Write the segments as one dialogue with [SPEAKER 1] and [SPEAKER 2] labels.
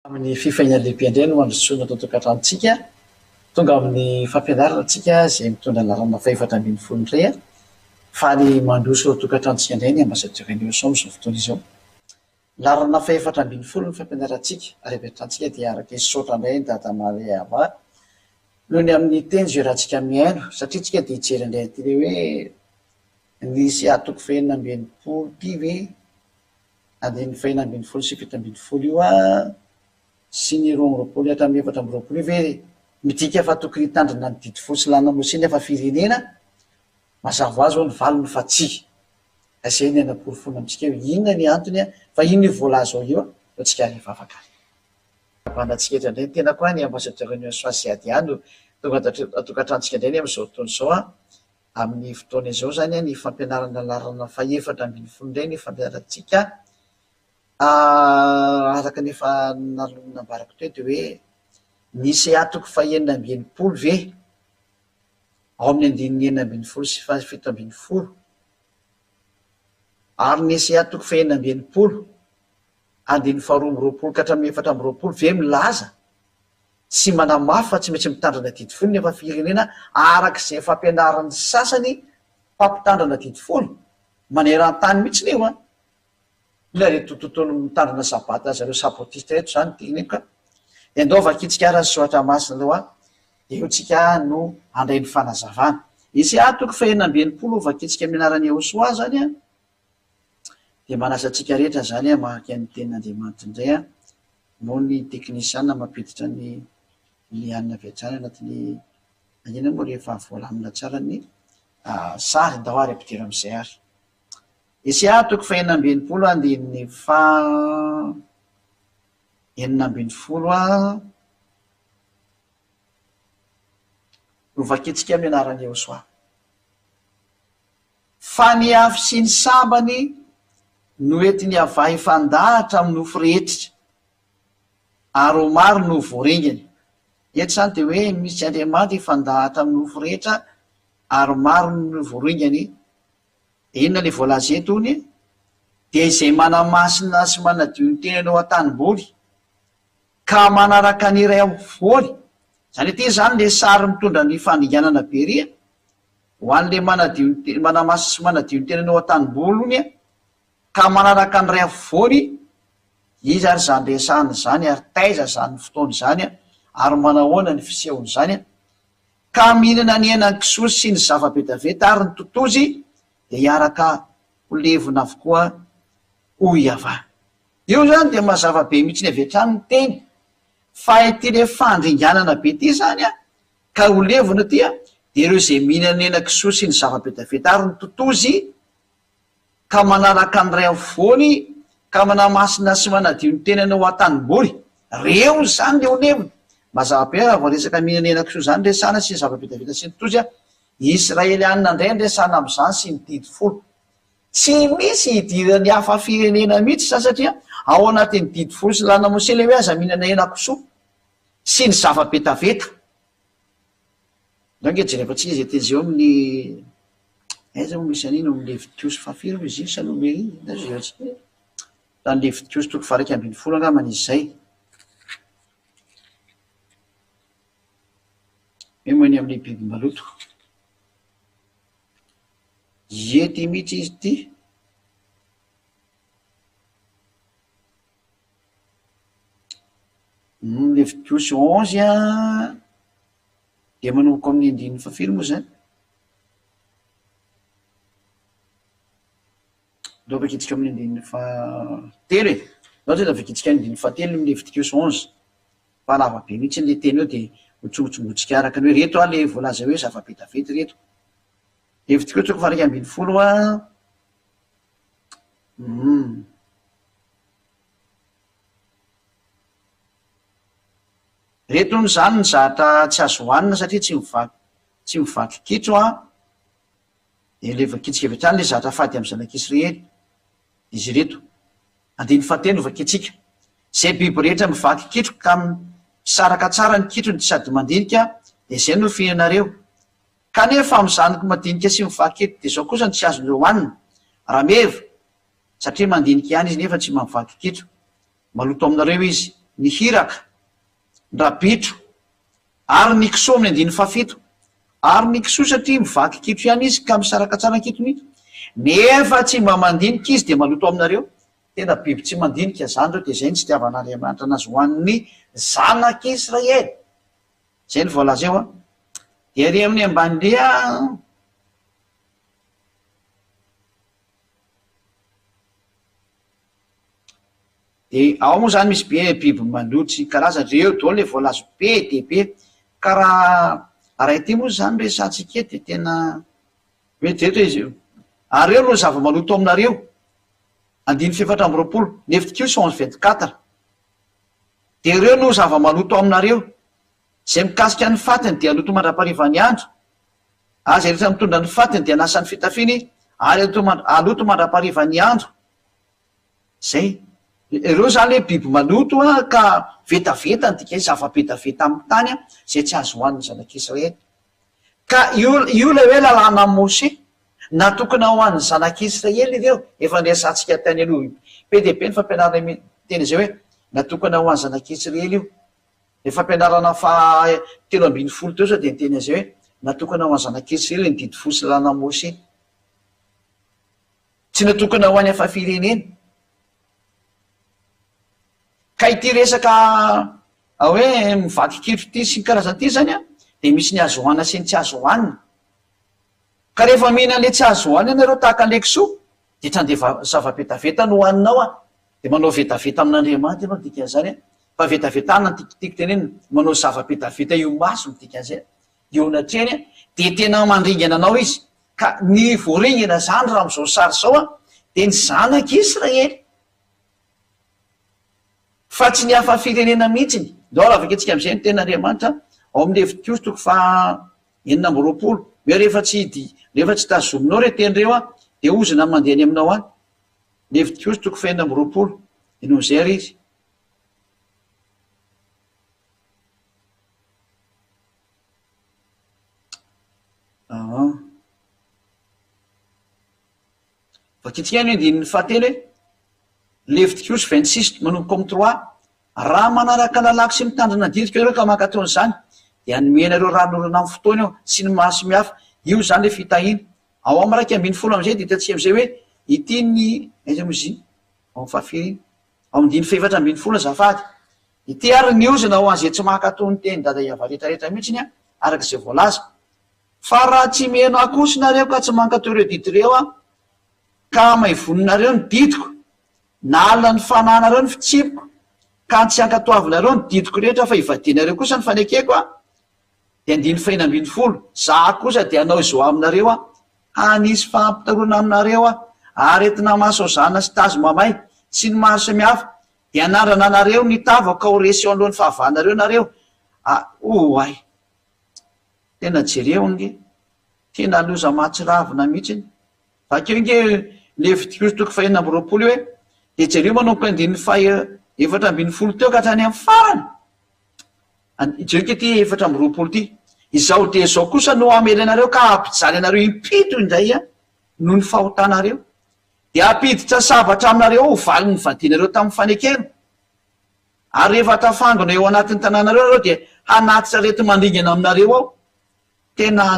[SPEAKER 1] Amin'ny fifainana lehibe indray no androsoana tao tokantranontsika tonga amin'ny fampianarantsika izay mitondra anarana faefatra ambin'ny folo indray faly mandroso eo tokantranontsika indray ny ambazadoreny eo sao izao fotoana izao. Larana faefatra ambin'ny folo ny fampianarantsika ary avy dia araka isotra indray ny dada mariava noho ny amin'ny teny zay rahantsika miaino satria tsika dia hijery indray ty le hoe nisy atoko fahenina ambin'ny folo ty ve andiny fahenina ambin'ny folo sy fito ambin'ny folo io sy ny roapolo hatramin'ny efatra amby roapolo io ve midika fa tokony hitandrina ny didy folo sy lanamosiny efa firenena mazava ho azy ao ny valony fa tsy izay ny anam-porofona amintsika eo inona ny antony fa ino io voalaza ao io fa tsika rehefa afaka bandatsika etra indray tena koa ny ambazadoreny soasiadiano tonga atokantrantsika indray ny amin'izao fotoana izao amin'ny fotoana izao zany ny fampianarana larana faefatra ambin'ny folo indray ny fampianarantsika araka nefa nambarako teo dia hoe nisy atoko fahenina ambin'ny folo ve ao amin'ny andininy enina ambin'ny folo sy fito ambin'ny folo ary nisy atoko fahenina ambin'ny folo andiny faharoa amby roapolo ka hatramin'ny efatra amby roapolo ve milaza sy manamafy fa tsy maintsy mitandrina didy folo nefa firenena arak'izay fampianaran'ny sasany fampitandrana didy folo maneran-tany mihitsy leo ila reto tontolo mitandrina sabata zareo sabotista reto zany teneka andao vakitsika ara ny soatra masina leo dia eo tsika no andray ny fanazavana isy atoko fahenina ambin'ny folo vakitsika mianarany Eosoa zany dia manasantsika rehetra zany mahaka ny tenin'Andriamanitra indray no ny teknisiana mampiditra ny anina aviatrany anatin'ny anina moa rehefa voalamina tsara ny sary ndao ary ampidira amin'izay ary isy atoko fahenina ambin'ny folo andin'ny enina ambin'ny folo no vakitsika mianarany Eosoa fa ny afy sy ny sambany no entiny avahy fandahatra amin'ny nofo rehetra ary ho maro no voaringany eto zany dia hoe misy Andriamanitra ifandahatra amin'ny nofo rehetra ary maro no voaringany inona le voalaza eto ony dia izay manamasina sy manadio ny tenanao an-tanimboly ka manaraka ny iray avoly zany ety zany le sary mitondra ny fandinganana beria ho an'le manamasina sy manadio ny tenanao an-tanimboly ony ka manaraka ny iray avoly izy ary zany resahany zany ary taiza zany fotoany zany ary manahoana ny fisehony zany ka mihinana ny henan-kisoa sy ny zava-betaveta ary ny totozy dia hiaraka ho levona avokoa ho iava io zany dia mazava be mihitsy ny avy hatrany ny teny fa ity le fandringanana be ty zany ka ho levona ty dia ireo izay mihinana ny henan-kisoa sy ny zava-betaveta ary ny totozy ka manaraka ny iray avoly ka manamasina sy manadio ny tenanao an-tanimboly reo zany le ho levona mazava be raha voaresaka mihinana henan-kisoa zany resana sy ny zava-betaveta sy ny totozy Israelianina indray ndresana amin'izany sy ny didy folo tsy misy hidirany hafa firenena mihitsy satria ao anatin'ny didy folo sy lanamose le hoe aza mihinana henan-kisoa sy ny zava-betaveta nge jerefantsika izy teny zay eo amin'ny aiza mo misy an'ino amin'ny Levitiosy fahafiry izy io Salomeri raha ny Levitiosy toko faha 12 angambany izay hoe moany amin'ny biby maloto ety mihitsy izy ty Levitiosy 11 dia manomboka amin'ny andininy fahafiry moa zany dao vakitsika amin'ny andininy fahatelo dao tena vakitsika amin'ny andininy fahatelo amin'ny Levitiosy 11 fa lava be mihitsy n'le teny eo dia hotsongotsongotsika araka ny hoe reto le voalaza hoe zava-betavety reto Levitiosy toko faha 12 reto ny zany ny zatra tsy azo hohanina satria tsy mivaky kitro dia le vakitsika avy hatrany le zatra fady amin'ny zanak'Israely izy reto andiny fahatelo vakitsika zay biby rehetra mivaky kitro ka misaraka tsara ny kitrony sady mandinika dia izay no fihinanareo kanefa amin'izany mandinika sy mivaky kitro dia izao kosa ny tsy azondreo hohanina raha meva satria mandinika ihany izy nefa tsy mamivaky kitro maloto aminareo izy ny hiraka, rabitro, ary ny kisoa amin'ny andiny fafito, ary ny kisoa satria mivaky kitro ihany izy ka misaraka tsara kitronito, nefa tsy mba mandinika izy de maloto aminareo. Tena biby tsy mandinika zany reo, de zay ny tsy tiavan'Andriamanitra nazy hoan'ny zanak'Israely. Zay ny voalazeo a. De ary amin'ny amban'lia de ao moa zany misy be biby malotsy karazany, reo daholo le voalazo be de be. Ka raha raha ty moa zany resantsika eto de tena vetivety hoe izy ary reo no zava-maloto aminareo. 720 Leviticus 11:24. De reo no zava-maloto aminareo zay mikasika ny fatiny dia aloto mandrapariva ny andro, zay rehetra mitondra ny fatiny dia anasan'ny fitafiny ary aloto mandrapariva ny andro. Zay reo zany le biby maloto ka vetavetany dika zava-betaveta amin'ny tany zay tsy azo hoan'ny zanak'Israely. Ka io le hoe lalàna Moshe natokana ho an'ny zanak'Israely ireo. Efa niasantsika tany aloha be de be ny fampianarana teny zay hoe natokana ho an'ny zanak'Israely io. De fampianarana fa 13 teo zao de teny zay hoe natokana ho an'ny zanak'Israely ny didy fosy lalàna Moshe, tsy natokana ho an'ny hafa firenena. Ka ity resaka hoe mivaky kitro ty sy karazany ty zany a, de misy ny azo hoanina sy ny tsy azo hoanina. Ka rehefa mihina le tsy azo hoanina ianareo tahaka le kisoa de trandeva zava-betaveta no hoaninao a, de manao vetaveta amin'Andriamanitra ianao dikan'izany a. Fa vetavetana tiky teneny manao zava-betaveta io maso dikan'izay eo natreny a, de tena mandringana anao izy. Ka ny voaringana zany raha am'izao sary zao a de ny zanak'Israely, fa tsy ny hafa firenena mihitsiny. Dao afaka antsika am'izay ny ten'Andriamanitra ao amin'ny Leviticus 9:20 hoe rehefa tsy tazominao re tenyreo a de ozina mandeha any aminao any. Leviticus 9:20 enao zay ry izy. Fakitsika ny andininy fahatelo hoe Leviticus 26:3 raha manaraka lalako sy mitandrina didika ireo ka mankataon'izany de anomenareo ranon'olona amin'ny fotoana eo sy ny maso mihafa. Io zany le fitahina ao amin'ny 2:10 am'izay de hitantsika am'izay hoe ity ny aiza mozy ao amin'ny fahafirina ao amin'ny 4:20 azafady, ity ary ny ozina ho an'izay tsy mankatao ny teny dada iava rehetrarehetra mihitsiny a arak'izay voalaza. Fa raha tsy miheno akosinareo ka tsy mankatao ireo didy reo a, ka maivononareo ny didiko na alina ny fananareo ny fitsipiko ka tsy ankatoavinareo ny didiko rehetra fa ivadinareo kosa ny fanekeko a, de 9:20 za kosa de anao izao aminareo a, anisy fampitaroana aminareo a, aretina maso zanana sy tazo mamay sy ny maro samihafa, de anandrana anareo ny tavaka ho resy eo alohan'ny fahavanareo nareo. Oay, tena jereo nge, tena loza mahatsiravina mihitsiny. Vakeo nge Leviticus 9:20 io hoe de jereo manomboka andininy 4:20 teo ka hatrany amin'ny farany. Jereo ke ty 4:20 ty, izao de zao kosa no amelanareo ka ampijaly anareo impito indray a noho ny fahotanareo, de apiditra sabatra aminareo ho valiny vadinareo tamin'ny fanekeno. Ary rehefa tafangana eo anatin'ny tanànareo nareo de hanatitra rety mandringana aminareo ao. Tena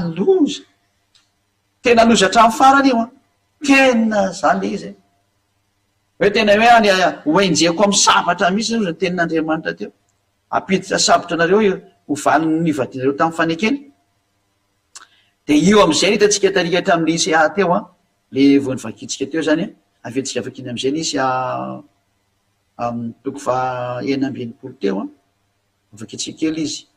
[SPEAKER 1] loza hatramin'ny farany io a, tena zany izy hoe tena hoe hoenjeko amin'ny sabatra mihitsy zany tenin'Andriamanitra teo, apiditra sabatra nareo ho valiny ny vadinareo tamin'ny fanekeny. De io am'izay ny hitantsika tarikatra amin'ny Isea teo a, le voany vakitsika teo zany a, avetsika vakiny am'izay ny isy amin'ny 9:20 teo a, vakitsika kely izy.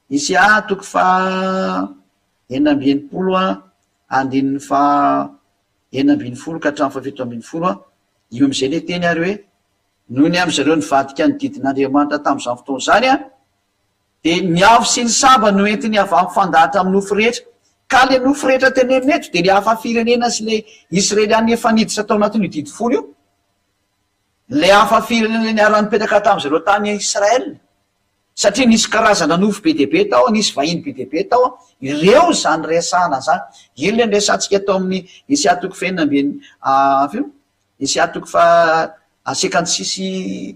[SPEAKER 1] Isea 9:20 a, andininy 9:20 ka hatramin'ny 7:20 a, io am'izay le teny ary hoe noho ny am'zareo nivadika ny didin'Andriamanitra tamin'izany fotoana zany a, de ny afo sy ny saba no entiny avy amin'ny fandahatra amin'ny nofo rehetra. Ka le nofo rehetra tenenina eto de le hafa firenena sy le Israeliany efa niditra tao anatin'io didy folo io, le hafa firenena niara nipetaka tamin'izareo tany Israel, satria nisy karazana nofo be deabe tao, nisy vahiny be deabe tao, ireo zany resahana zany. Iny le resantsika tao amin'ny Isea 9:56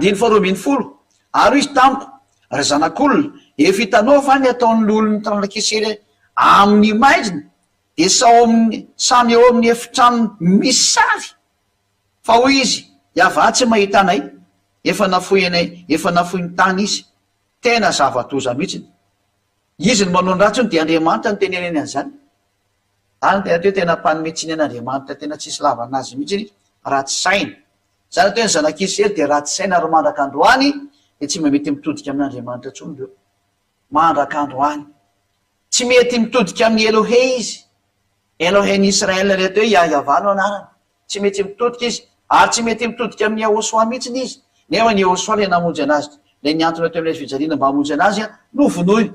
[SPEAKER 1] 120 ary izy tamiko ry zanak'olona efa hitanao fa ny ataon'ny olony tranakisely amin'ny maizina de samy eo amin'ny efitrano misy sary fa hoy izy iavatsy mahita anay efa nafoy anay efa nafoy ny tany izy tena zavatoza mihitsiny izy ny manao ny ratsy ny de Andriamanitra ny teneneny an'izany any tena teo tena mpanometsiny an'Andriamanitra tena tsisy lavanazy mihitsy ratsy saina zany atao ny zanak'Israely de ratsy saina ary mandraka androany de tsy mety mitodika amin'Andriamanitra tsony reo mandraka androany tsy mety mitodika amin'ny Elohe izy Elohen Israel reto hoe iavano anarany tsy mety mitodika izy ary tsy mety mitodika amin'ny Yahosoa mihitsiny izy nefa ny Yahosoa le namonjy anazy le niantona teo amin'ilay fijaliana mba hamonjy anazy novonoy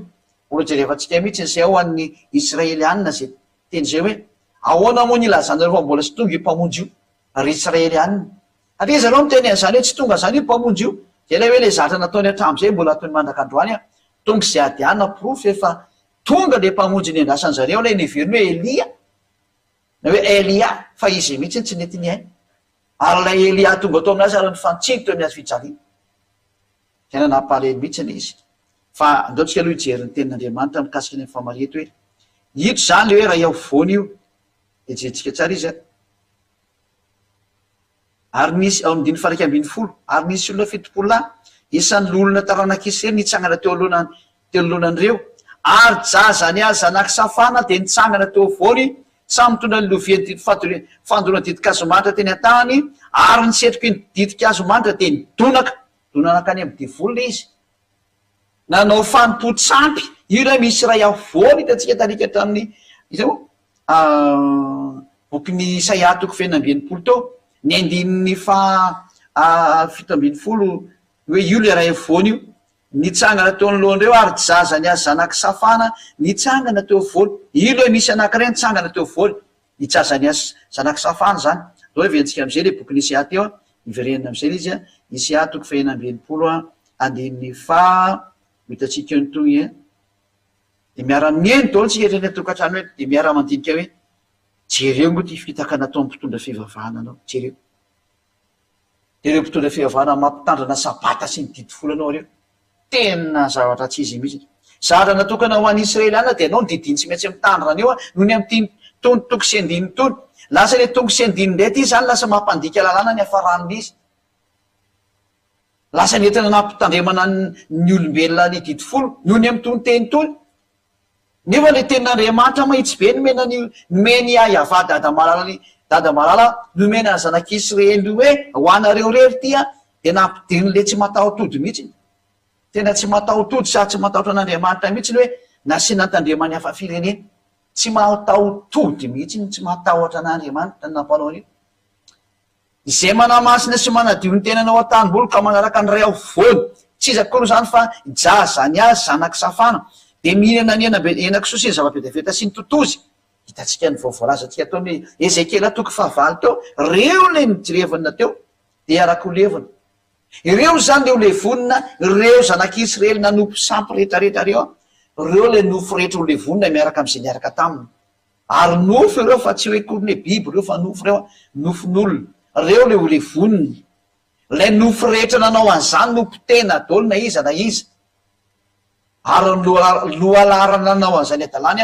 [SPEAKER 1] olo jerevantsika mihitsy zay ao an'ny Israelianina zay teny zay hoe ahoana moa ny ilazanareo fa mbola tsy tonga io mpamonjy io ry Israelianina ary zareo miteny an'izany hoe tsy tonga zany io mpamonjy io zay le hoe le zatra nataony hatramin'izay mbola ataony mandraka androany tonga zay adiana profy efa tonga le mpamonjy ny andrasany zareo le neveriny hoe Elia na hoe Elia fa izy mihitsy tsy nety ny hay ary lay Elia tonga atao aminazy ary nyfantsiny teo amin'ny azy fijaliana tena nampalemy mihitsiny izy fa andao tsika aloha hijery ny tenin'Andriamanitra mikasika ny famarety hoe ito zany le hoe raha iaho voany io de jerentsika tsara izy ary nisy ao amin'ny 120 ary nisy olona 70 isan'ny olona taranak'Israely nitsangana teo alohany reo ary jazany azy zanaky Safana de nitsangana teo voany samy mitondra ny lovia fandona didikazomanitra teny an-tany ary nisetroky ny didikazomanitra de donaka any amin'ny divolo izy nanao fanompotsapy io le misy raha iavoany hitantsika tarika tamin'ny izao bokyny Isaia 90 teo ny 17 hoe io le raha iavoany io nitsangana teo anoloan'ireo ary jazany azy zanaky Safana nitsangana teo voany io le misy anankiray nitsangana teo voany nitsazany azy zanaky Safana zany dao hiventsika am'izay le bokyny Isaia teo iverenina am'izay izy Isaia 90 andininy fa hitatsika nytony de miara-mieny dolo tsy etreny tokantrano hoe de miara-mandinika hoe jereo moa ty fitaka natao mpitondra fivavahana anao jereo de reo mpitondra fivavahana mampitandrana sabata sy ny didy folanao reo tena zavatra tsy izy mihitsy zavatra natokana ho an'ny Israelianina de anao ny didiny tsy maintsy mitandrana eo noho ny am'ty tony toko sy andiny tony lasa le tongo sy andiny ndray ty zany lasa mampandika lalàna ny afaraniny izy lasa nentina nampitandremana ny olombelona ny didy folo noho ny am'tony teny tony nefa le tenin'Andriamanitra mahitsy be nomeny iava dada malala nomena ny zanak'Israely hoe ho anareo rery tya de nampidiriny le tsy mataotody mihitsy tena tsy mataotody sady tsy matahotra an'Andriamanitra mihitsy ny hoe nasinatandremany hafa firenena tsy mataotody mihitsy tsy matahotra an'Andriamanitra nampanao an'io izay manamasina sy manadio ny tenanao an-tanimboly ka manaraka ny ray ao voany tsy izy akory zany fa jazany azy zanaky Safana de mihinana ny henakisoa sy ny zava-betaveta sy ny totozy hitatsika ny vaovoalazatsika atao ny Ezekela 9 teo reo le nijirevina teo de araky ho levina ireo zany le ho levonina reo zanak'Israely nanompo sampy rehetrarehetra reo le nofo rehetra ho levonina miaraka am'izay niaraka taminy ary nofo ireo fa tsy hoe korone biby reo fa nofo reo nofon'olona reo le ho levonina lay nofo rehetra nanao an'izany nompo tena dolo na iza ary lohalarana nanao an'izany adalany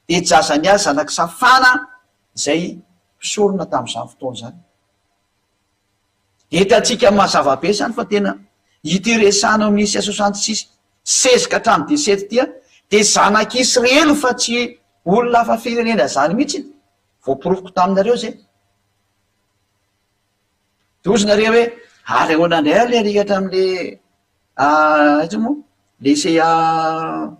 [SPEAKER 1] de jazany azy zanaky Safana zay pisorona tam'izany fotoana zany hitatsika mazavabe zany fa tena itiresana misy 66 sezika hatramy 17 tya de zanak'Israely fa tsy olona hafa firenena zany mihitsy voaporofoko taminareo zay dozonareo hoe ary ahoana ndray le rihatra am'le izy moa le Isaia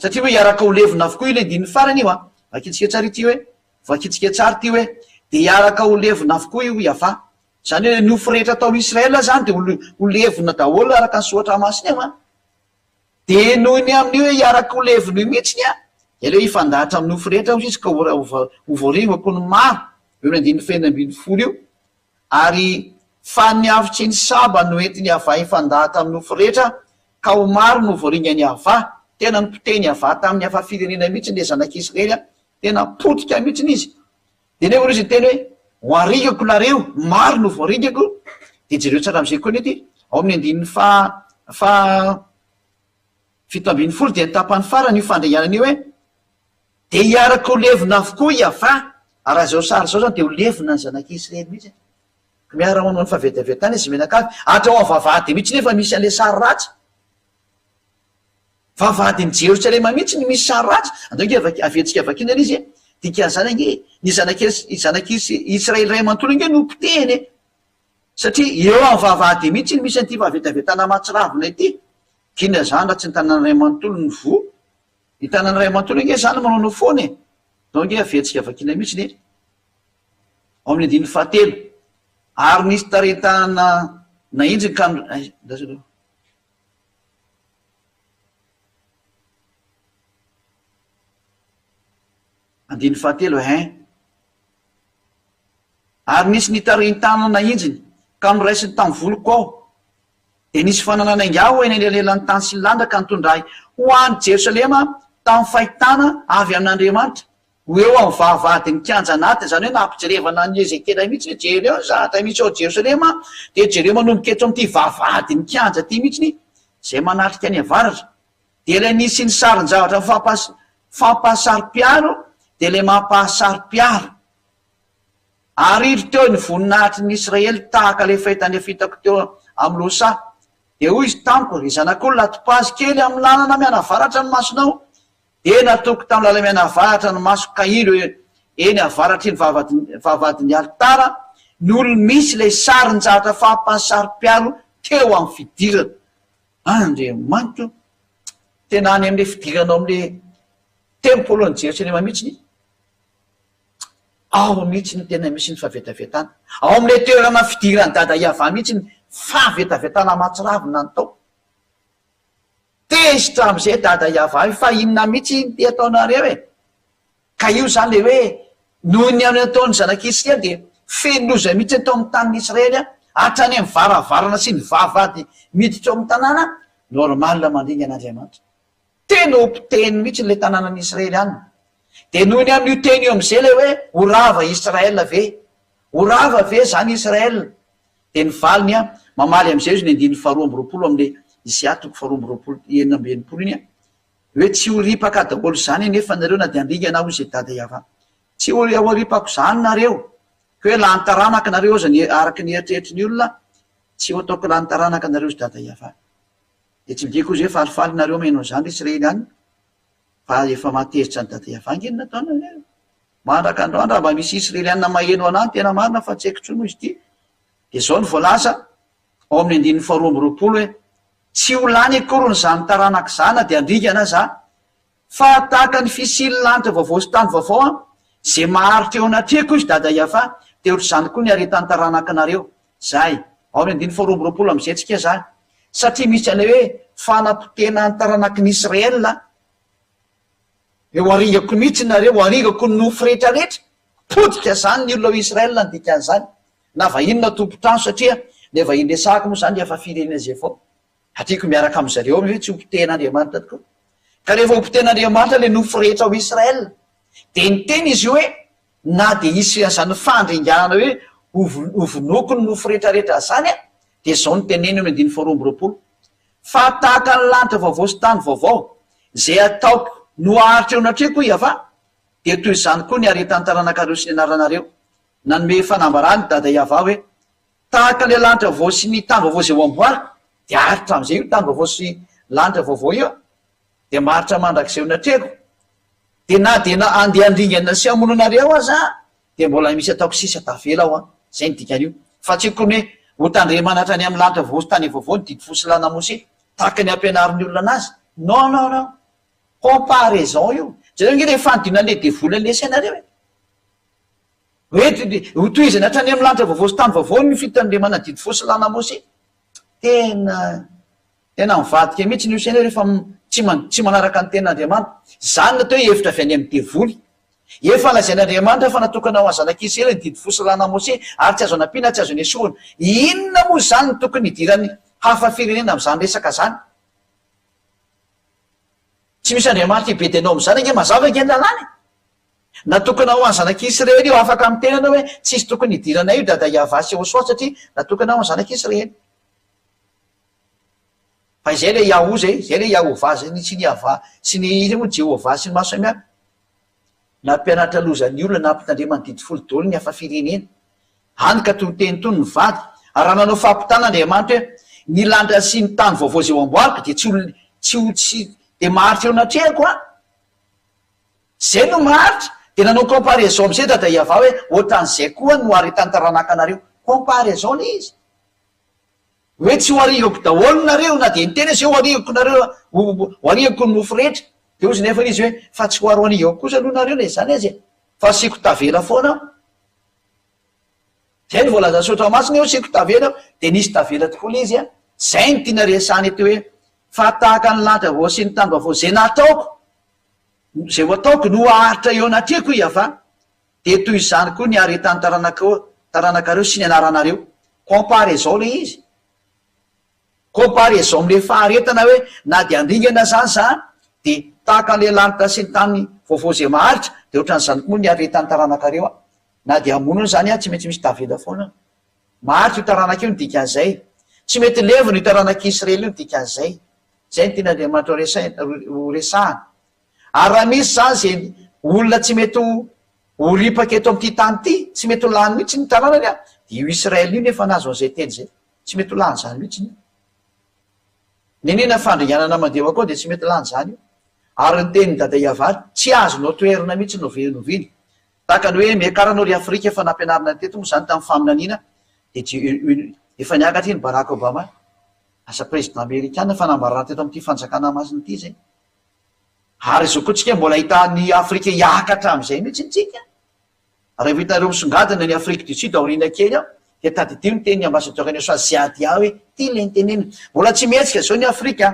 [SPEAKER 1] satria hoe iaraka ho levina avokoa io le dininy farany io vakitsika tsara ity hoe vakitsika tsara ty hoe de iaraka ho levina avokoa io iava zany hoe nofo rehetra atao Israela zany de ho levina daholo araka ny soatra masiny eo de noho ny amin'io hoe iaraka ho levina io mihitsiny aleo ifandahatra amin'ny nofo rehetra izy ka ho voarivako ny maro eo ny 120 io ary fa niavitsy ny saba no entiny ava ifandahatra amin'ny nofo rehetra ka ho maro no voaringany ava tena nipoteny ava tamin'ny afa firenena mihitsy le zanak'Israely tena potika mihitsiny izy de nefa izy teny hoe ho arigako nareo maro no voaringako de jereo tsara am'izay koa nety ao amin'ny andininy fito ambin'ny folo dia nitapany farany io fandrehanana io hoe de hiaraka ho levina avokoa iava ary raha zao sary zao zany de ho levina ny zanak'Israely mihitsy miara manao ny fahavetavetana izy menakavy hatrao amin'ny vavahady mihitsy nefa misy an'le sary ratsy vavahadiny Jerosalema mihitsy ny misy sary ratsy andao avetsika avakinana izy dikan'izany ange ny zanak'Israely ray manontolo ange no mpiteny satria eo amin'ny vavahady mihitsy ny misy an'ity fahavetavetana matsiravina ity kina zany raha tsy ny tanàna ray manontolo ny vo ny tanàna ray manontolo ange zany manao no foana e dao nge avetsika avakina mihitsy ny ao amin'ny andininy fahatelo ary nisy taretana na injiny ka andiny fahatelo ary nisy nitarentanana injiny ka miraisiny tamin'ny voloko ao de nisy fanananainga ho eny alelan'ny tany sy landraka nitondray ho any Jerosalema tamin'ny fahitana avy amin'Andriamanitra ho eo amin'ny vavahady ny kianja anaty zany hoe nampijerevana ny Ezekela mihitsy hoe jereo zata mihitsy ao Jerosalema de jereo manomboka eto amin'ity vavahady ny kianja ty mihitsiny zay manatrika any avaratra de ilay nisy ny sarin-javatra fampahasary-piaro de le mampahasary-piaro ary iry teo ny voninahitry ny Israely tahaka le fahitany fitako teo amin'ny losa de hoy izy tamiko ry zanak'olona atopazy kely amin'ny lalana mianavaratra ny masonao de natoko tamin'ny lala mianavaratra ny maso Kailo eny avaratra ny vavahadiny altara ny olo misy le sarin-jahatra fampahasary-piaro teo amin'ny fidirana Andriamanitra tena any amin'le fidirana amin'le tempolo ny Jerosalema mihitsy ao mihitsy ny tena misy ny fahavetavetana ao amin'le toerana fidirany dada Iava mihitsy ny fahavetavetana matsiravina ny tao tezitra am'izay dada Iava fa inona mihitsy ny te ataonareo e ka io zany le hoe noho ny amin'ny ataony zanak'Israely de fenoza mihitsy atao amin'ny tanin'ny Israely hatrany amin'ny varavarana sy ny vavahady miditra ao amin'ny tanàna normalina mandringa an'Andriamanitra tena ompiteny mihitsy le tanànan'ny Israely any de noho ny amin'io teny io am'izay le hoe horava Israel ve horava ve zany Israel de ny valiny mamaly am'izay izy ny andiny faharoa amby roapolo amin'le Isiatoko faharoa amby roapolo enina amby enimpolo iny hoe tsy horipaka daholo zany nefa nareo na de andringanao izy dada Iava tsy horipako zany nareo ka hoe lanitaranaka nareo zany araky ny eritreritry ny olona tsy ho ataoko lanitaranaka nareo izy dada Iava de tsy midiko zay falifaly nareo menao zany Israely any fa efa matezitra ny dada Iava nge nataona mandraka androandra mba misy Israeliana maheno anany tena marina fa tsy haiko tsony izy ity de zao ny voalaza ao amin'ny andininy faharoa amby roapolo hoe tsy ho lany akory ny zany taranaka zana de andrigana za fa tahaka ny fisily lanitra vaovao sy tany vaovao zay maharitra eo anatreko izy dada Iava de ohatry zany koa ny aretany taranaka nareo zay ao amin'ny andininy faharoa amby roapolo am'izay tsika za satria misy ale hoe fanapotena ny taranaky ny Israel eo aringako mihitsy nareo aringako ny nofo rehetrarehetra podika zany ny olona Israel ny dikan'izany na vahinona tompotrano satria le vahiny lesahako moa zany efa firenena zay fao atiako miaraka am'zareo hoe tsy ompiten'Andriamanitra tokoa ka rehefa ompoten'Andriamanitra le nofo rehetra ao Israel de ny teny izy hoe na de isy zany fandringanana hoe ovonoko ny nofo rehetrarehetra zany de zao ny teneny eo andiny faharoa amby roapolo fa tahaka ny lanitra vaovao sy tany vaovao zay ataoko no aharitra eo anatreko Iava de toy izany koa ny aretany taranakareo sy ny anaranareo nanome fanambarany dada Iava hoe tahaka le lanitra vaovao sy ny tany vaovao zay ho amboariko de aharitra am'izay io tany vaovao sy lanitra vaovao io de maharitra mandrak'izay ho natreko de na andeha andringana sy amononareo aza de mbola misy ataoko sisa tavela ao zay ny dikan'io fa tsy kony hoe ho tandremanatra any amin'ny lanitra vaovao sy tany vaovao ny didy fosilana mosy tahaka ny ampianarin'ny olona anazy non comparaison io zareo nge le fanodinan'le devoly an'le sainareo hoe toizana hatrany amin'ny lanitra vaovao sy tany vaovao ny fitandremana didy fosilana mosy tena mivadika mihitsy ny io saina rehefa tsy manaraka ny ten'Andriamanitra zany natao hoe hevitra avy any amin'ny devoly efa lazain'Andriamanitra fa natokana ho azanak'Israely ny didy fosilana mosy ary tsy azo anampiana tsy azo ny esorona inona moa zany ny tokony hidirany hafa firenena am'izany resaka zany tsy misy Andriamanitra ibedenao am'izany nge mazava nge lalany natokana ho any zanak'Israely io afaka amin'ny tenana hoe tsisy tokony hidirana io dada Iava sy Joshua satria natokana ho any zanak'Israely. Fa izay le Yaho zay le Yahovah zay sy ny Iava sy ny izy moa Jehovah sy ny maro samihafa nampianatra lozan'ny olona nampitandre manodidy folo daholo ny hafa firenena hany ka toy ny teny tony ny vady ary raha nanao fampitana Andriamanitra hoe ny landra sy ny tany vaovao zay ho amboariko dia tsy de maharitra eo anatrehako a zay no maharitra de nanao comparaison am'izay dada Iava hoe ohatran'izay koa no haritany taranakanareo comparaison le izy hoe tsy ho arihako daholo nareo na de ny tena zay ho arihako nareo ho arihako ny nofo rehetra de ozy nefa izy hoe fa tsy ho aro anihako kosa aloha nareo le zany azy fa siako tavela foana zay ny voalaza sotra masina eo siako tavela de nisy tavela tokoa le izy a zay ny tiana resany eto hoe fa tahaka ny lanitra vao sy ny tany vaovao zay nataoko zay ho ataoko no aharitra eo anatrehako Iava de toy izany koa ny aretany taranakareo sy ny anaranareo comparaison le izy comparaison am'le faharetana hoe na de andringana zany za de tahaka an'le lanitra sy ny tany vaovao zay maharitra de ohatran'izany koa ny aretany taranakareo a na de amonona zany a tsy mety misy tavela foana maharitra io taranaka io ny dikan'izay tsy mety levina io taranak'Israely io ny dikan'izay zay ny tena Andriamanitra ho resahana ary raha misy zany zay olona tsy mety ho ripaka eto am'ty tany ty tsy mety ho lany mihitsy ny taranany a de io Israely io nefa nazo an'izay teny zay tsy mety ho lany zany mihitsy nenena fandringanana mandeha koa de tsy mety lany zany io ary ny teny dada Iava tsy azonao toerana mihitsy noviny tahaka ny hoe miakaranao ry Afrika efa nampianarina teto moa zany tamin'ny faminaniana de efa niakatra iny Barack Obama asa président américain fanambarana teto am'ty fanjakana masina ity zay ary zao koa tsika mbola ahitany Afrika hiakatra am'izay mihitsy ntsika raha vitareo misongadina ny Afrique du Sud aoriana kely ao de tadidio ny teny ambassadeur-ny Ziadia hoe ty le nyteneny mbola tsy mihetsika zao ny Afrika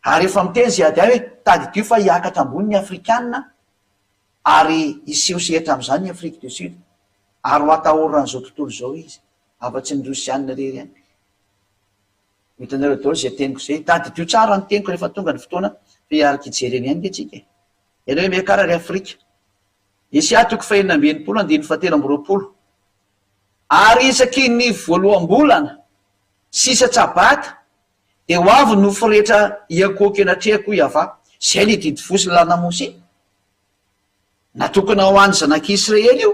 [SPEAKER 1] ary efa miteny Ziadia hoe tadidio fa hiakatra ambony ny Afrikanina ary iseho sehatra am'izany ny Afrique du Sud ary ho atahoran'izao tontolo zao izy afa-tsy ny Rosianina rery any hitanareo daholo zay teniko zay tadidio tsara ny teniko rehefa tonga ny fotoana fe hiarika ijery eny any de tsika ianao hoe miakara ry Afrika Isia toko fahenina amby enimpolo andiny fahatelo amby roapolo ary isaky ny voalohambolana sisa tsabata de ho avy no firehetra iakoko enatrehako Iava zay le didy fosy lanamosy natokana ho any zanak'Israely io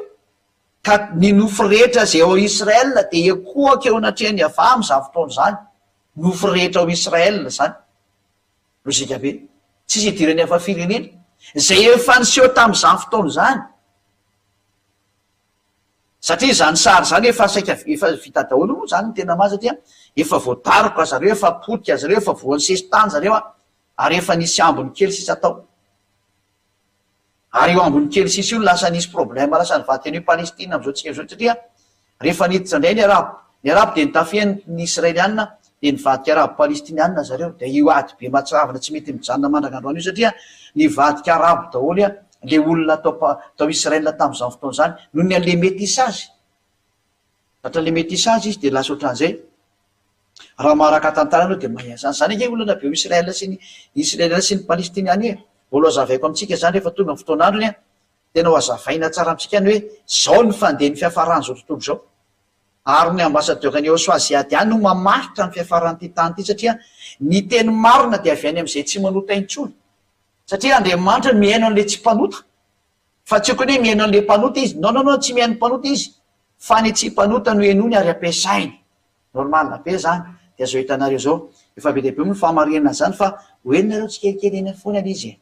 [SPEAKER 1] ka ny nofo rehetra zay ao Israel de iakohaka eo anatrehany Iava am'izany fotoana zany nofo rehetra ao Israel zany lozika be tsisy idirany hafa firenena zay efa niseho tam'izany fotoana zany satria zany sary zany efa vita daholo moa zany ny tena mazy satria efa voatariko azy zareo efa potika azy reo efa voanisesy tany zareo a ary efa nisy ambony kely sisa tao ary eo ambony kely sisa io lasa nisy problème lasa nyvateny hoe Palestina am'izao tsika zao satria rehefa niditra indray ny arabo de nitafia ny Israelianina de nivadika arabo palestinianina zareo de io ady be matsiravina tsy mety mijanona mandragandroany io satria nivadika arabo daholo a le olona tao Israel tam'izany fotoana zany noho ny an'le métissage satra le métissage izy de lasa ohatran'izay raha maraka tantara anao de mahay zany ake olona be Israel sy ny palestiniany e mbola azavaiko amitsika zany rehefa tonga ny fotoan'androny a tena ho azavaina tsara amitsika any hoe zao ny fandeha ny fiafarany zao tontolo zao ary ny ambassadeur-ny Joshua Ziadia no mamaritra ny fiafaran'ity tany ity satria ny teny marina de avy any am'izay tsy manota intsony satria Andriamanitra miaino an'le tsy mpanota fa tsy okony hoe miaino an'le mpanota izy non tsy miaino mpanota izy fa ny tsy mpanota no enony ary ampiasainy normalna be zany de azo hitanareo zao efa be deabe ny famarinana zany fa hoeninareo tsy kelikely eny foana izy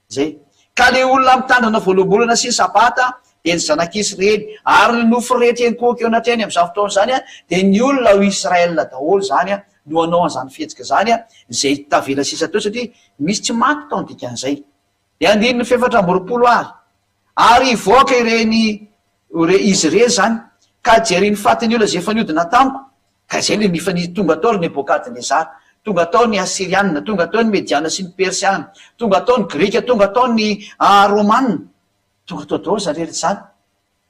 [SPEAKER 1] zay ka le olona mitandrana voalobolana sy ny sabata de ny zanak'Israely ary ny nofo rehetra enikoky eo anatrehany am'izany fotoana zany a de ny olona ao Israel daholo zany a no anao an'izany fihetsika zany a zay tavela sisa teo satria misy tsy maty tao ny dikan'izay de andiny ny fefatra amby roapolo ary ivoaka izy re zany ka jery ny fatiny olona zay efa niodina tamiko ka zay le tonga tao ny Nebukadnezar tonga tao ny Assyrianina tonga tao ny Mediana sy ny Persiana tonga tao ny Grika tonga tao ny Romanina tonga tao daholo zareo zany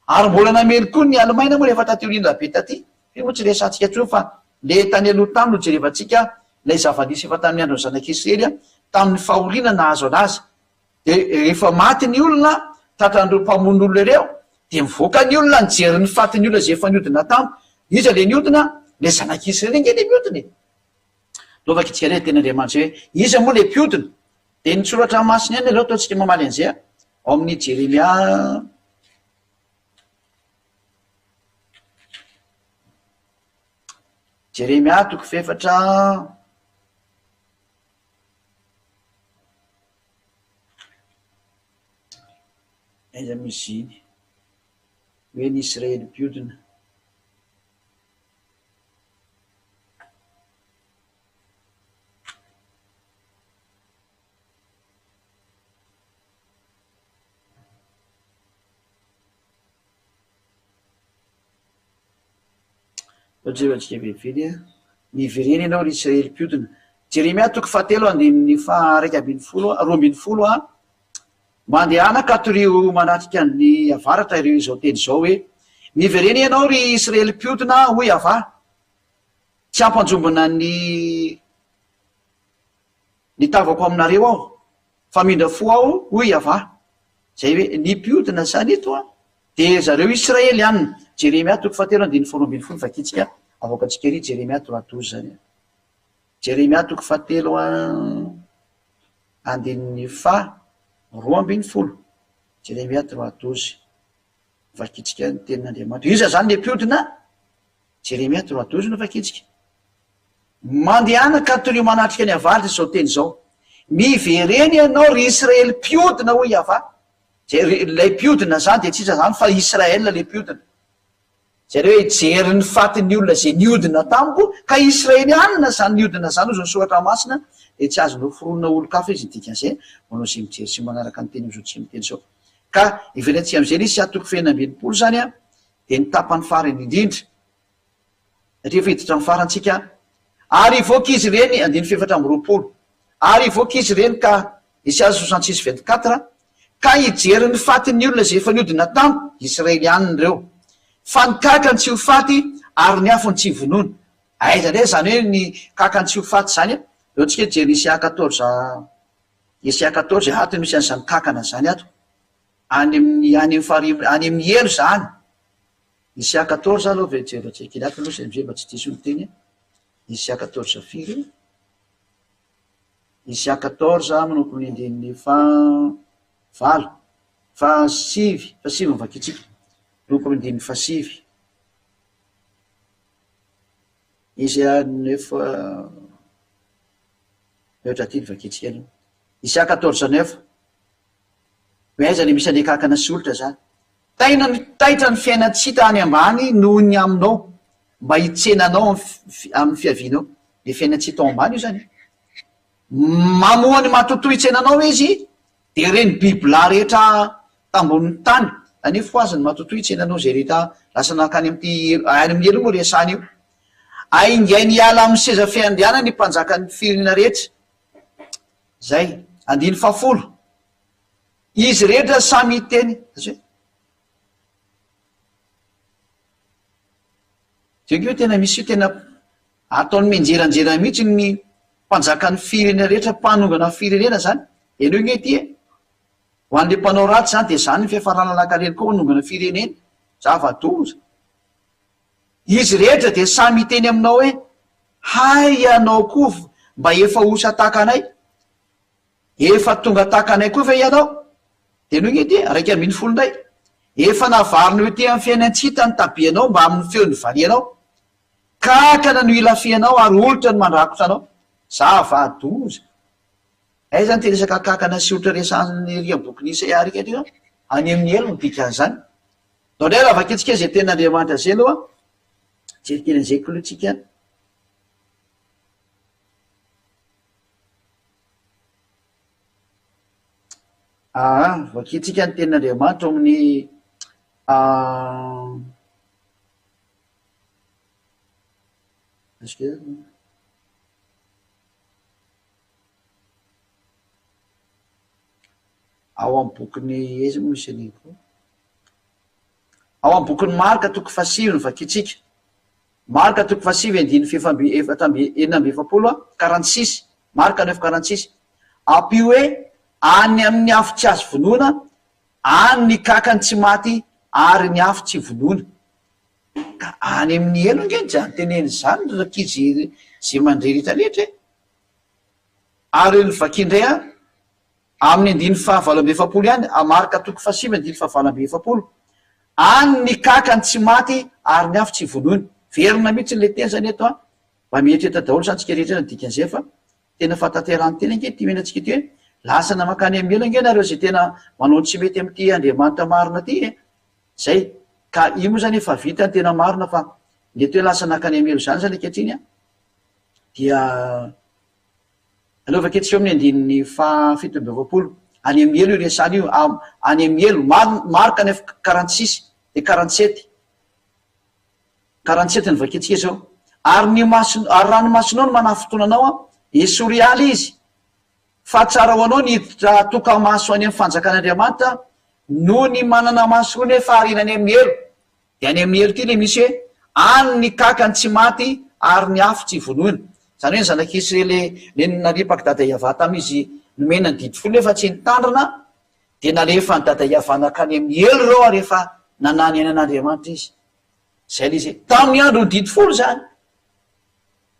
[SPEAKER 1] ary mbola namely koa ny Alemaina moa rehefa taty olindra be taty fe moa tsy resantsika tso fa le tany aloha tamy no jerevantsika lay zava-nisy efa tamin'ny androny zanak'Israely tamin'ny fahoriana nahazo anazy de rehefa maty ny olona tratrandro mpamon'olona ireo dia mivoaka ny olona ny jery ny fatin'ny olona zay efa niodina tampo iza le niodina le zanak'Israely inge le miodina lovaka itsika re ten'Andriamanitra hoe iza moa le mpiodina dia nitsoratra masina ihany ireo ataontsika mamaly an'izay ao amin'ny Jeremia toko 4 aiza misy iny hoe ny Israely mpiodina ojevatsika vevely mivereny ianao ry Israely mpiodina Jeremia toko 7:12 mandehana ka torio manatrika ny avaratra ireo izao teny izao hoe mivereny ianao ry Israely mpiodina hoy ava tsy ampanjombona ny tavako aminareo aho fa mindra fo aho hoy ava zay hoe ny mpiodina zany eto dia zareo Israely ihany Jeremia toko 7:12 fakitsika avoaka atsika ry Jeremia 3:12 zany Jeremia toko 7:12 Jeremia 3:12 vakitsika ny tenin'Andriamanitra iza zany le mpiodina Jeremia 3:12 no vakitsika mandehana ka torio manatrika ny avaratra izao teny izao mivereny ianao ry Israely mpiodina hoy ava lay mpiodina zany dia tsisa zany fa Israel le mpiodina zareo hoe jery ny fatin'ny olona zay niodina tamiko ka Israely anina zany niodina zany ozy ny soratra masina dia tsy azonao foronina olo-kafa izy dikan'izay manao sy mijery sy manaraka ny teny am'izao tsy miteny zao ka iverentsika am'izay izy sy atoko 2:20 zany dia nitapany farany indrindra satria fiditra ny farantsika ary ivoaka izy ireny 4:20 ary ivoaka izy ireny ka Isaia 66:24 ka hijery ny fatin'ny olona zay efa niodina tamiko Israely anina ireo fa ny kakany tsy ho faty ary ny afony tsy vonoana aiza ndray zany hoe ny kakany tsy ho faty zany eo tsika jery Isaia 14 hatony misy an'izany kakana zany ato any amin'ny elo zany Isaia 14 aloha ve jery atsika ato aloha zay mba tsy diso ny teny Isaia 14:4 Isaia 14 manoko ny andininy fa7 vakitsika loko mindiny 7 izy 9 vakitsika aloha Isaia 14:9 aiza le misy ane kakana sy olitra zany taitra ny fiainatsita any ambany noho ny aminao mba hitsenanao amin'ny fiavianao le fiainatsita ao ambany io zany mamohany matotoy hitsenanao izy dia reny bibla rehetra tambon'ny tany anefa ho azany matotoy hitsenanao zay rehetra lasa nakany amty any amin'ny elo moa resany io aingay ny ala amin'ny seza fiandriana ny mpanjakany firenena rehetra zay 10 izy rehetra samy teny hoe tena misy io tena ataony menjeranjerana mihitsy ny mpanjakany firenena rehetra mpanongana firenena zany eneo gne ty ho an'le mpanao ratsy zany dia zany ny fiafarananankareny koa manongana firenena zava-doza izy rehetra dia samy teny aminao hoe hay ianao koa mba efa osa takanay efa tonga takanay koa fa ianao dia no gne ty araiky 10 ndray efa navariny hoe ty amin'ny fiainantsita ny tabianao mba amin'ny feony valianao kakana no ilafianao ary olotra ny mandrakotra anao zava-doza ay zany te resaka kakana sy olitra resany ry ambokiny Isaia rika ty any amin'ny elo nodikany zany dao ndray raha vakitsika zay ten'Andriamanitra zay aloha jerikely an'izay kolotsika vakitsika ny ten'Andriamanitra amin'ny ao amin'ny bokiny eza moa misy aniny koa ao amin'ny bokiny Marka toko 7 ny vakitsika Marka toko 7 46 Marka 9:46 ampio hoe any amin'ny afo tsy azo vonoana any ny kakany tsy maty ary ny afo tsy vonoana. Ka any amin'ny elo ngeny zany teneny zany rakizy zay mandrerita rehetra ary ny vakindray amin'ny andiny fahavalo-amby efapolo ihany amarika toko fasivy andiny fahavalo-amby efapolo any ny kakany tsy maty ary ny afo tsy vonoana. Verina mihitsy le teny zany eto mba mietreta daholo zany tsika rehetra ny dikan'izay fa tena fatanterahany tena nge ty menatsika ty hoe lasana makany amin'ny elo nge nareo zay tena manao tsy mety am'ty andriamanitra marina ty zay ka io moa zany efa vita ny tena marina fa mety hoe lasa nakany amin'ny elo zany zany ankehitriny dia aleova anketsika eo amin'ny andininy fafito amby efapolo any amin'ny elo io resany io any amin'ny elo marika ny 46 de 47 ny vaketsika zao ary ary ranomasonao no manao fotoananao esorialy izy fa tsara ho anao ny toka maso any amin'ny fanjakan'andriamanitra no ny manana maso ny faharinany amin'ny elo de any amin'ny elo ty le misy hoe any ny kakany tsy maty ary ny afo tsy vonoana. Zany hoe ny zanak'Israely le naripaky dada Iava tamizy nomena ny didy folo nefa tsy nitandrana de nalefa ny dada Iavana kany amin'ny elo reo rehefa nanany any an'andriamanitra izy zay le izy tamin'ny andro ny didy folo zany.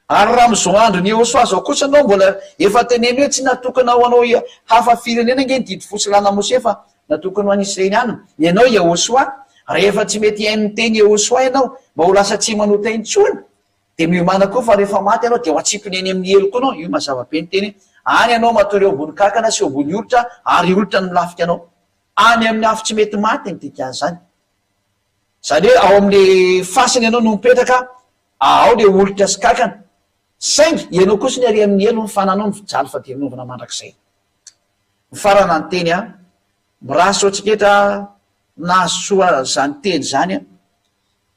[SPEAKER 1] Ary raha am'zao andro ny Ehosoa zao kosa anao mbola efa teneny hoe tsy natokana ho anao hafa firenena nge ny didy fosilana Mose fa natokana ho any Israely ihany. Ianao Ehosoa rehefa tsy mety hain'ny teny Ehosoa ianao mba ho lasa tsy manota intsony de miomana koa fa rehefa maty anao de ho atsipony eny amin'ny elo koa anao. Io mazava-be ny teny any anao matory eo ambony kakana sy eo ambony olotra ary olotra ny milafika anao any amin'ny afo tsy mety maty ny dikan'izany. Zany hoe ao amin'ny fasiny ianao no mipetraka ao le olotra sy kakana saingy ianao kosa ny ary amin'ny elo ny fananao mijaly fa de minovana mandrak'izay. Mifarana ny teny miraso atsiketra nahasoa zany teny zany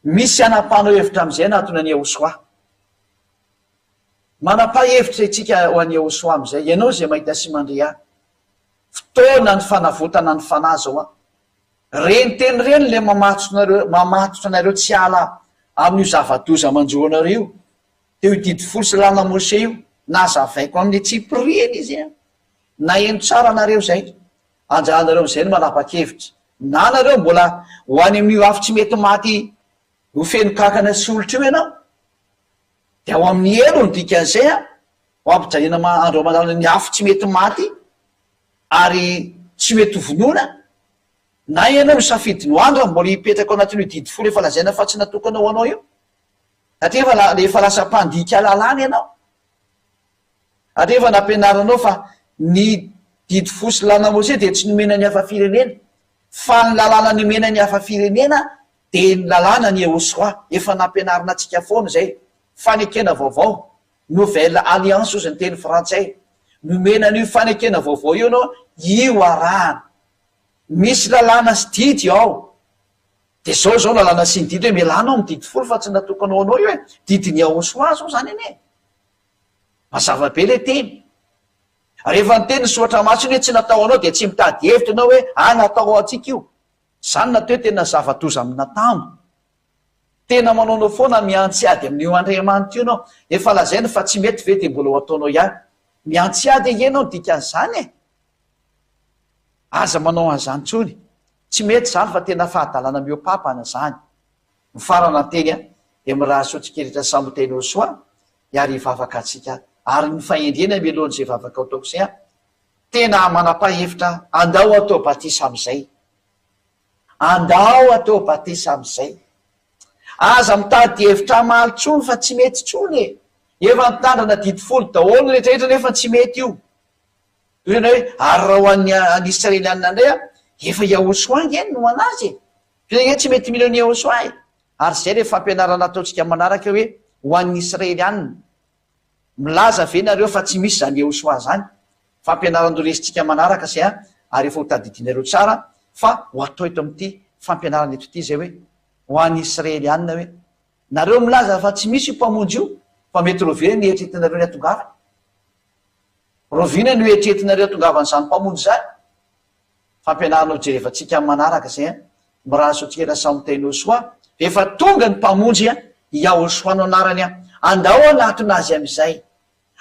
[SPEAKER 1] misy anapahana hevitra am'izay natony any Ehosoa. Manapa-hevitra itsika ho any Ehosoa am'izay ianao zay mahita sy mandre fotoana ny fanavotana ny fanahy zao reny teny reny le mamatotra anareo tsy ala amin'io zava-doza manjoanareo teo didy folo sy lana Mose io nazavaiko amin'ny tsipiriany izy na eno tsara anareo zay anjahanareo am'izay no manapa-kevitra na nareo mbola ho any amin'io afo tsy mety maty ho feno kakana sy olotra io ianao de ao amin'ny elo ny dikan'izay ho ampijaliana andro amanala ny afo tsy mety maty ary tsy mety vonoana na ianao misafidy no andro mbola hipetraka ao anatin'io didy folo efa lazaina fa tsy natokana ho anao io satria efa lasa mpandika lalàna ianao atria efa nampianaranao fa ny didy folo sy lana Mose de tsy nomena ny hafa firenena fa ny lalàna nomena ny hafa firenena de ny lalàna ny Ehosoa efa nampianarina atsika foana zay fanekena vaovao nouvelle alliance ozy ny teny frantsay nomena n'io fanekena vaovao io anao io arahana misy lalàna sy didy ao de zao lalàna sy ny didy hoe mialanao amin'ny didy folo fa tsy natokanao anao io hoe didiny Ehosoa zao zany ene mazava-be le teny rehefa ny teny soatra masiny hoe tsy natao anao de tsy mitady hevitra anao hoe natao atsika io zany natao hoe tena zava-doza amina tambo tena manaonao foana miantsiady amin'io andriamanitra io anao efa lazaina fa tsy mety ve de mbola ho ataonao ihany miantsiady ianao dikan'izany aza manao an'izany tsony tsy mety zany fa tena fahadalana miopapana zany. Mifarana teny de miraso tsikeretra sambo teny Ehosoa iary hivavaka atsika ary ny fahendrena mialohan' zay vavaka ao taoko zay tena manapa-hevitra andao atao batisa am'izay andao atao batisa am'izay aza mitady hevitra maly tsony fa tsy mety tsony efa nitandrana didy folo daholo rehetrarehetra nefa tsy mety io toyna hoe ary raha ho any Israelianina indray efa Ehosoa ngeny no anazy hoe tsy mety milony Ehosoa ary zay le fampianarana ataotsika manaraka hoe ho an'ny Israelianina milaza ve nareo fa tsy misy zany Ehosoa zany fampianaran-doresitsika manaraka zay ary efa ho tadidinareo tsara fa ho atao eto amin'ity fampianarana eto ity zay hoe ho an'ny Israelianina hoe nareo milaza fa tsy misy io mpamonjy io fa mety rovina ny eritretinareo ny atongavany rovina no eritretinareo atongavan'izany mpamonjy zany fampianaranao jerevantsika manaraka zay miraso atsika samy teny Ehosoa efa tonga ny mpamonjy Ehosoa no anarany andao anatona azy am'izay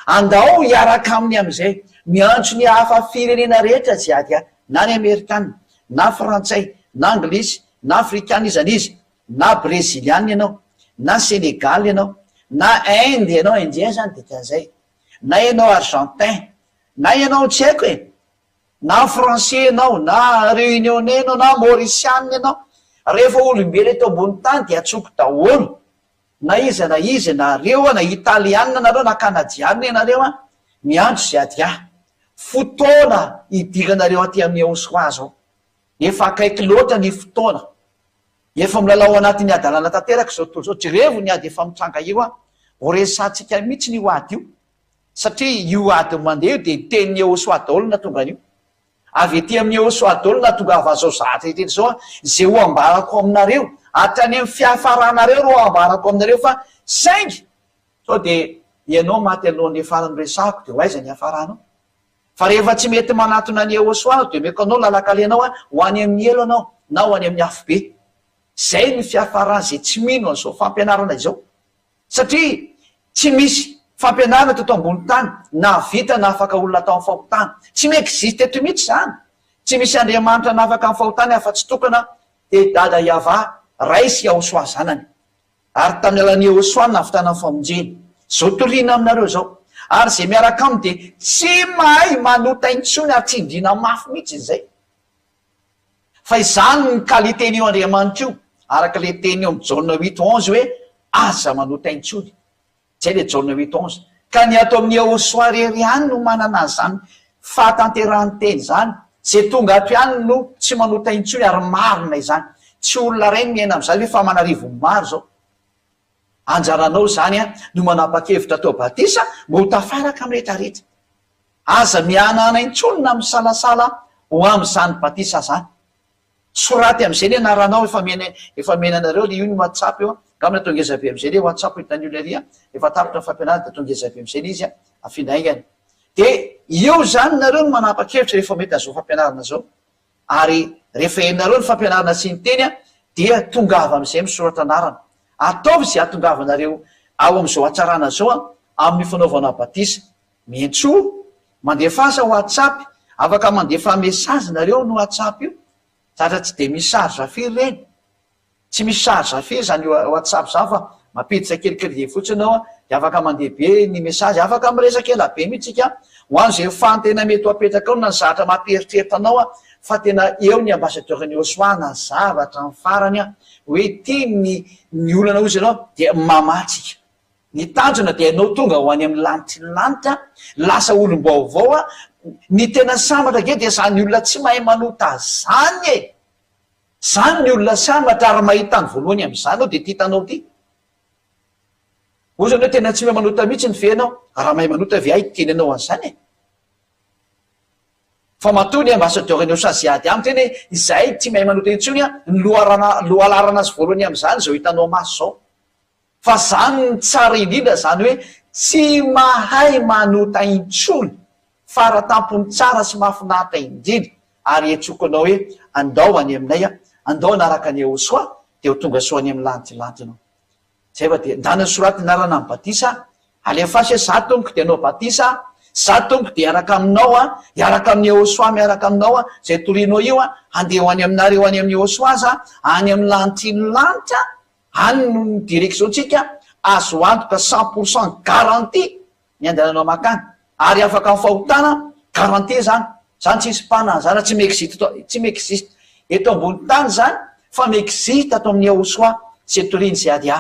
[SPEAKER 1] andao hiaraka aminy am'izay miantso ny hafa firenena rehetra jiady na ny Amerikanina na frantsay na anglisy na afrikanizana izy na breziliana ianao na senegaly ianao na inde ianao indien zany de kan'zay na ianao argentin na ianao tsy haiko e na français ianao na réunionnais ianao na mauricianina ianao rehefa olombelo eto ambony tany de atsoko daholo na izy na izy nareo na italianina nareo na kanadianina ianareo a miandro zay adia fotoana idiranareo aty amin'ny aosoazy ao efa akaiky loatra ny fotoana efa milalao anatin'ny adalana tanteraka zao tontolo zao jirevo ny ady efa mitranga io a oresantsika mihitsy ny io ady io satria io ady mandeha io de tenin'ny aosoa daholo na tonga an'io avy ety amin'ny aosoa daholo na tonga avazao zatra eteny zao a zay ho ambarako aminareo hatrany amin'ny fiafaranareo ro ambarako aminareo fa saingy sao de ianao maty alohan'ny farany resako de ho aiza ny afaranao fa rehefa tsy mety manatona ny aosoa de meko anao lalakalenao a ho any amin'ny elo anao na ho any amin'ny afo be zay ny fiafarana zay tsy mino an'izao fampianarana izao satria tsy misy fampianarana teto ambony tany na vita na afaka olona atao amin'ny fahotana tsy miexiste eto mihitsy zany tsy misy andriamanitra na afaka amin'ny fahotany afa-tsy tokana de dada iava raisy aosoa zanany ary tamin'ny alan'ny aosoa navitana amin'ny famonjeny zao toriana aminareo zao ary zay miaraka aminy de tsy mahay manota intsony ary tsy indrina mafy mihitsy zay fa izany ny kaliten'io andriamanitra io araka le teny eo am' jauna 8:11 hoe aza manota intsony zay le jauna 8:11 ka ny ato amin'ny aosoa rery any no manana zany fahatanterahany teny zany zay tonga ato ihany no tsy manota intsony ary marina izany tsy olona ray miaina am'zany hoe fa manarivo maro zao anjaranao zany a no manapa-kevitra atao batisa mba ho tafaraka am rehetrarehetra aza mianana intsony amy salasala ho am'zany batisa zany soraty am'zay ny anaranao efa menanareo le io ny whatsapp io gamina tongezabe am'zay le whatsapp hitan'io le ria efa tapitra ny fampianarana de tongezabe am'zay le izy a afinaingany de eo zany nareo no manapa-kevitra rehefa mety azao fampianarana zao ary rehefa enareo ny fampianarana sy ny teny a dia tongava am'zay misoratra anarana ataovy zay atongavanareo ao am'izao atsarana zao a amin'ny fanaovana batisa mentso mandefa asa whatsapp afaka mandefa mesazy nareo no whatsapp io zatra tsy de misy sary zafiry reny tsy misy sary zafiry zany whatsapp za fa mapiditra kelikely de fotsiny ao a de afaka mandehbe ny mesazy afaka miresaka ela be mihitsika ho an'zay fantena mety ho apetraka ao na ny zatra mampieritreritra anao a fa tena eo ny ambassadeurny osoana zavatra ny farany a hoe tiany ny olana ozy anao de mamatsika ny tanjona de anao tonga ho any amin'ny lanitry ny lanitra lasa olom-baovao a ny tena sambatra ge de zany olona tsy mahay manota zany e zany ny olona sambatra ary mahita ny voalohany am'zany ao de ty hitanao ty ozany hoe tena tsy mahay manota mihitsy ny fenao raha mahay manota ve ay teny anao an'zany e fa matoa ny ambassadeurny osasy ady amy teny hoe izay tsy mahay manota intsony a ny lohalarana azy voalohany am'zany zao hitanao maso zao fa zany ny tsara indrindra zany hoe tsy mahay manota intsony faratampony tsara sy mahafinaritra indrindra ary etsoko anao hoe andao any aminay a andao anaraka ny aosoa de ho tonga soany amin'ny lanitrylanitra anao zay fa de ndana ny soraty narana amy batisa alefasy hoe za tomboky de anao batisa za tomboky de iaraka aminao a iaraka amin'ny aosoa miaraka aminao a zay torinao io a andeha ho any aminareo any amin'ny aosoa aza any amin'ny lanitry ny lanitra any no ny directiontsika azo antoka 100% garantie ny andehananao makany ary afaka mifahotana garantie zany zany tsy isy pana zany tsy miexiste eto ambony tany zany fa miexiste ato amin'ny aosoa zay toriny zay ady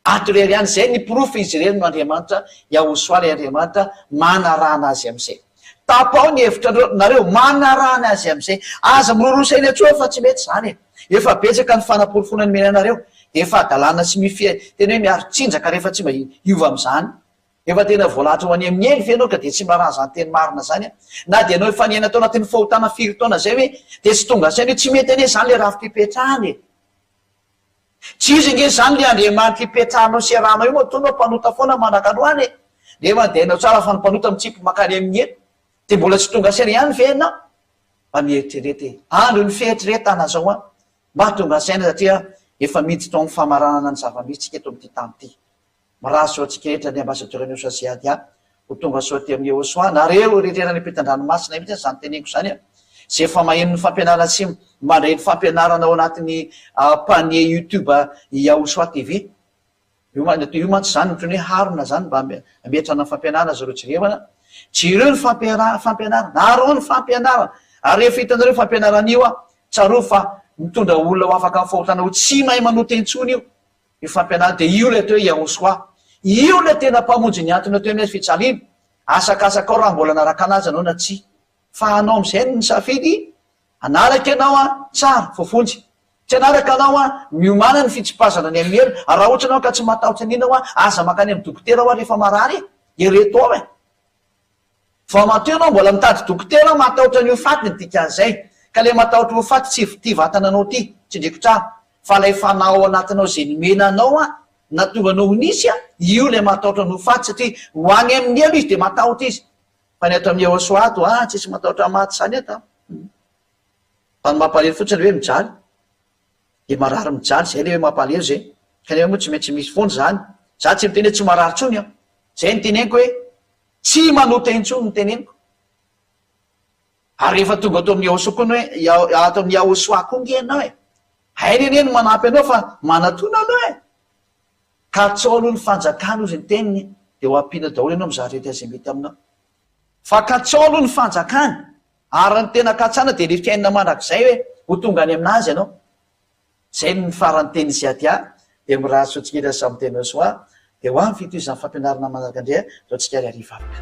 [SPEAKER 1] atorery any zay ny profy izy reny no andriamanitra iaosoa le andriamanitra manarana azy am'zay tapao ny hevitra nareo manarana azy am'zay aza mirorosainy atsoa fa tsy mety zany e efa betsaka ny fanapolofona ny menanareo de efa adalana sy mifia tena hoe miarotsinjaka rehefa tsy mba iova am'zany efa tena voalahatra ho any amin'ny ely fenao ka de tsy mba raha zany teny marina zany a na de anao efa niaina tao anatin'ny fahotana firy taona zay hoe de tsy tonga sainy hoe tsy mety ane zany le rafitra ipetrahany e tsy izy nge zany le andriamanitra ipetrahanao sy ranao io moa tonao mpanota foana manakanoany e de mandehanao tsara fa nympanota mitsipy makany amin'ny eny de mbola tsy tonga saina ihany venao mba mieritrerety andro ny fieritreretana zao a mba tonga saina satria efa miditsy to amin'ny famaranana ny zava-mitsika eto am'ty tany ty miraso atsika rehetra ny ambassadeurny osasiady ho tonga soaty amin'ny aosoa nareo rehetrerany ampetan-dranomasina mihitsy zany teneniko zany a zay efa maheno ny fampianarana sy mandray ny fampianarana ao anatin'ny panier YouTube Yahosoa TV. Io mantsy zany otrany hoe harona zany mba ametrana ny fampianarana zareo jerevana. Jereo ny fampianarana, nareo ny fampianarana. Ary rehefa hitanareo ny fampianarana io tsaro fa mitondra olona ho afaka mifahotana ho tsy mahay manoty intsony io fampianarana. De io le atao hoe Yahosoa. Io le tena mpamonjy ny antony atao hoe amin'ny fitsalina. Asakasaka ao raha mbola naraka anazy anao na tsy. Fa anao am'izay ny safidy, anaraka ianao tsara fofonjy. Tsy anaraka anao miomana ny fitsipazana ny amelo. Raha ohatra anao ka tsy matahotra anina aza makany amin'ny dokotera rehefa marary ireto ao fa mateo anao mbola mitady dokotera matahotra ny hofaty ny dikan'izay. Ka le matahotra hofaty tsy ty vatananao ty, tsy ndreko tsara. Fa lay fanao anatinao zay nomena anao natovanao ho nisy io le matahotra ny hofaty satria ho any amin'ny elo izy de matahotra izy. Fa ny ato amin'ny Yahosoa ato tsisy matahotra maty zany ato. Fa ny mampalahelo fotsiny hoe mijaly. De marary mijaly zay le hoe mampalahelo zay. Kanefa moa tsy maintsy misy foana zany. Za tsy miteny hoe tsy marary tsony aho. Zay ny teneniko hoe tsy manota intsony ny teneniko. Ary rehefa tonga ato amin'ny Yahosoa koa hoe ato amin'ny Yahosoa koa nge anao hay neneny manampy anao fa manatona anao ka tsaolo ny fanjakana ozy ny teniny de ho ampiana daholo ianao mizaha rehetra izay mety aminao. Fa ka tsaolo ny fanjakana ary ny tena katsana de le fiainana mandrakizay hoe ho tonga any aminazy ianao. Zay ny farany teny izay aty de miraha sotsika samy teny Yahosoa de ho amin'ny fitohizan'ny fampianarana manaraka indray zao tsika ry hariva afaka.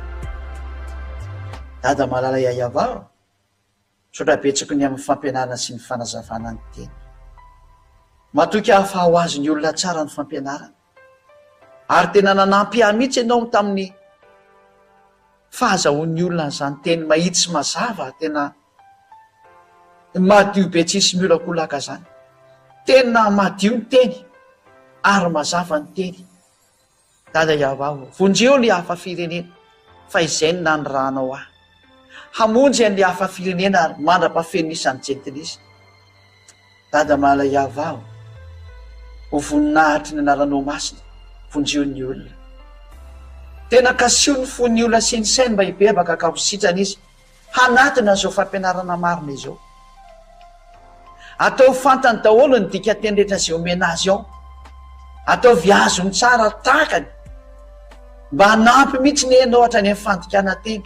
[SPEAKER 1] Dada malala iayavao sotra betsako ny amin'ny fampianarana sy ny fanazavana ny teny. Matoky hahafa ho azy ny olona tsara ny fampianarana. Ary tena nanampy mihitsy ianao tamin'ny fahazahoan'ny olona n'izany teny mahitsy mazava tena madio be tsisy miolakolaka zany. Tena madio ny teny ary mazava ny teny. Dada iavao vonjeo le hafa firenena fa izay ny nanorahanao hamonjy an'le hafa firenena ary mandra-pafeno isan'ny jentilisa. Dada mala iavao ho voninahitry ny anaranao masina vonjeo ny olona. Tena kasio ny fon'ny olona sy ny sainy mba hibebaka ka ho sitrana izy hanatina zao fampianarana marina izao. Atao fantany daholo ny dika teny rehetra zay omena azy ao. Atao viazony tsara takany mba hanampy mihitsy ny enao hatrany amin'ny fandikana teny,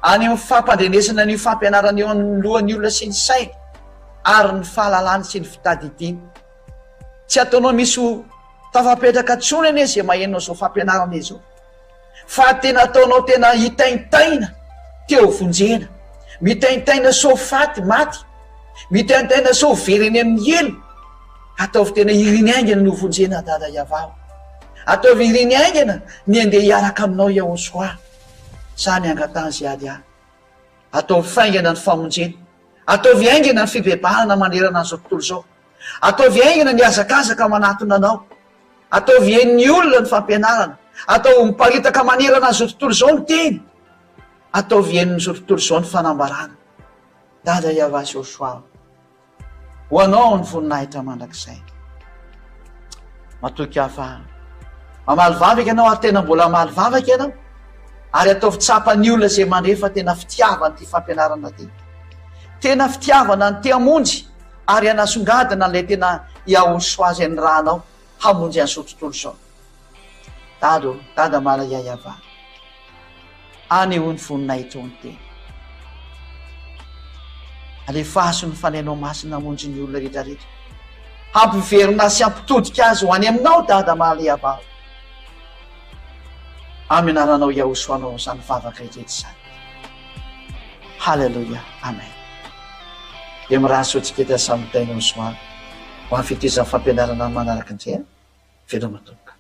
[SPEAKER 1] any amin'ny fampandrenesana ny fampianarana eo amin'ny lohan'ny olona sy ny sainy ary ny fahalalany sy ny fitadidiana. Tsy ataonao misy ho tafapetraka tsony anie zay mahenonao zao fampianarana izao. Fa tena ataonao tena hitaintaina teo vonjena, mitaintaina so faty maty, mitaintaina so vereny amin'ny elo. Ataovy tena iriny aingana no vonjena dada iavao. Ataovy iriny aingana ny andeha hiaraka aminao Yahosoa. Zany angatany zay ady any. Ataovy faingana ny famonjena. Ataovy aingana ny fibebahana manerana an'izao tontolo zao. Ataovy aingana ny azakazaka manatona anao. Ataovy en'ny olona ny fampianarana. Atao miparitaka manerana an'izao tontolo zao ny teny. Ataovy en'izao tontolo zao ny fanambarana. Dada iavao Yahosoa. Ho anao ny voninahitra mandrakizay. Matoky hafa mamaly vavaka ianao ary tena mbola maly vavaka ianao. Ary ataovy tsapany olona zay mandrefa tena fitiavana ty fampianarana ty. Tena fitiavana ny te hamonjy ary hanasongadina n'ilay tena Yahosoa zay ny rahanao hamonjy an'izao tontolo zao. Dada mala iayava. Aneho ny voninahitra ny teny. Alefaso ny fanainao masina hamonjy ny olona rehetrarehetra. Hampiverina sy hampitodika azy ho any aminao dada mala iayava. Aminaranao Yahosoanao zany vavaka rehetra zany. Halleluja. Amen. De miraha sotsika eto samy taina Yahosoa ho amin'ny fitezan'ny fampianarana manaraka indray velomatoka.